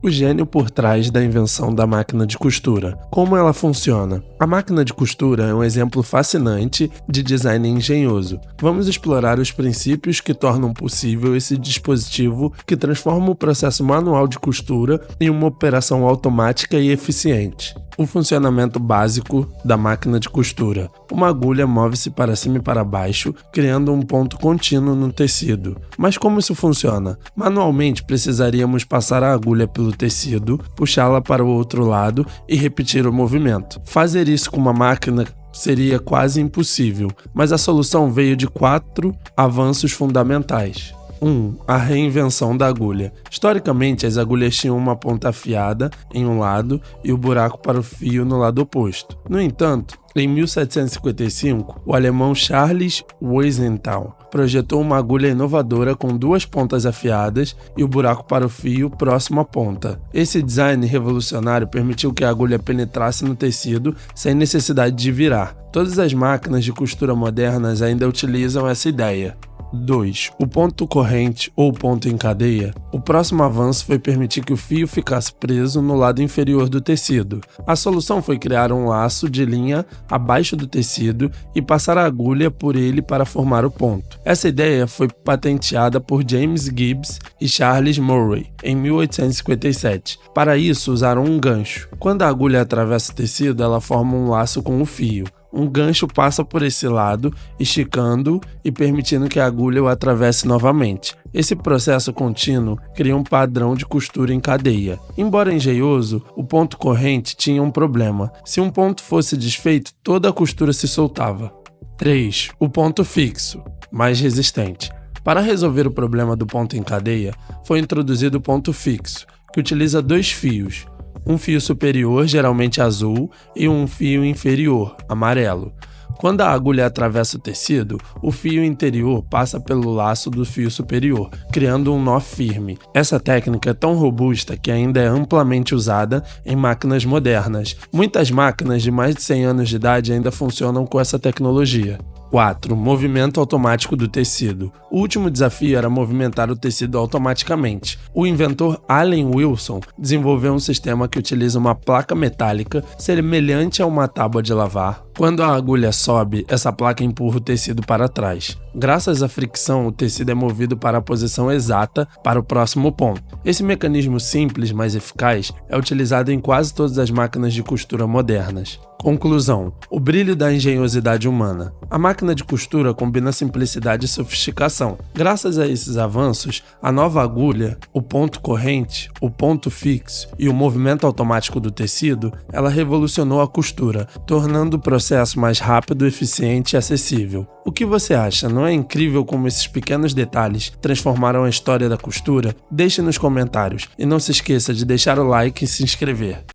O gênio por trás da invenção da máquina de costura. Como ela funciona? A máquina de costura é um exemplo fascinante de design engenhoso. Vamos explorar os princípios que tornam possível esse dispositivo que transforma o processo manual de costura em uma operação automática e eficiente. O funcionamento básico da máquina de costura. Uma agulha move-se para cima e para baixo, criando um ponto contínuo no tecido. Mas como isso funciona? Manualmente precisaríamos passar a agulha pelo tecido, puxá-la para o outro lado e repetir o movimento. Fazer isso com uma máquina seria quase impossível, mas a solução veio de 4 avanços fundamentais. 1. A reinvenção da agulha. Historicamente, as agulhas tinham uma ponta afiada em um lado e o buraco para o fio no lado oposto. No entanto, em 1755, o alemão Charles Wiesenthal projetou uma agulha inovadora com 2 pontas afiadas e o buraco para o fio próximo à ponta. Esse design revolucionário permitiu que a agulha penetrasse no tecido sem necessidade de virar. Todas as máquinas de costura modernas ainda utilizam essa ideia. 2. O ponto corrente ou ponto em cadeia. O próximo avanço foi permitir que o fio ficasse preso no lado inferior do tecido. A solução foi criar um laço de linha abaixo do tecido e passar a agulha por ele para formar o ponto. Essa ideia foi patenteada por James Gibbs e Charles Murray em 1857. Para isso, usaram um gancho. Quando a agulha atravessa o tecido, ela forma um laço com o fio. Um gancho passa por esse lado, esticando e permitindo que a agulha o atravesse novamente. Esse processo contínuo cria um padrão de costura em cadeia. Embora engenhoso, o ponto corrente tinha um problema. Se um ponto fosse desfeito, toda a costura se soltava. 3. O ponto fixo, mais resistente. Para resolver o problema do ponto em cadeia, foi introduzido o ponto fixo, que utiliza 2 fios. Um fio superior, geralmente azul, e um fio inferior, amarelo. Quando a agulha atravessa o tecido, o fio interior passa pelo laço do fio superior, criando um nó firme. Essa técnica é tão robusta que ainda é amplamente usada em máquinas modernas. Muitas máquinas de mais de 100 anos de idade ainda funcionam com essa tecnologia. 4. Movimento automático do tecido. O último desafio era movimentar o tecido automaticamente. O inventor Allen Wilson desenvolveu um sistema que utiliza uma placa metálica semelhante a uma tábua de lavar. Quando a agulha sobe, essa placa empurra o tecido para trás. Graças à fricção, o tecido é movido para a posição exata para o próximo ponto. Esse mecanismo simples, mas eficaz, é utilizado em quase todas as máquinas de costura modernas. Conclusão: o brilho da engenhosidade humana. A máquina de costura combina simplicidade e sofisticação. Graças a esses avanços, a nova agulha, o ponto corrente, o ponto fixo e o movimento automático do tecido, ela revolucionou a costura, tornando o processo mais rápido, eficiente e acessível. O que você acha? Não é incrível como esses pequenos detalhes transformaram a história da costura? Deixe nos comentários e não se esqueça de deixar o like e se inscrever.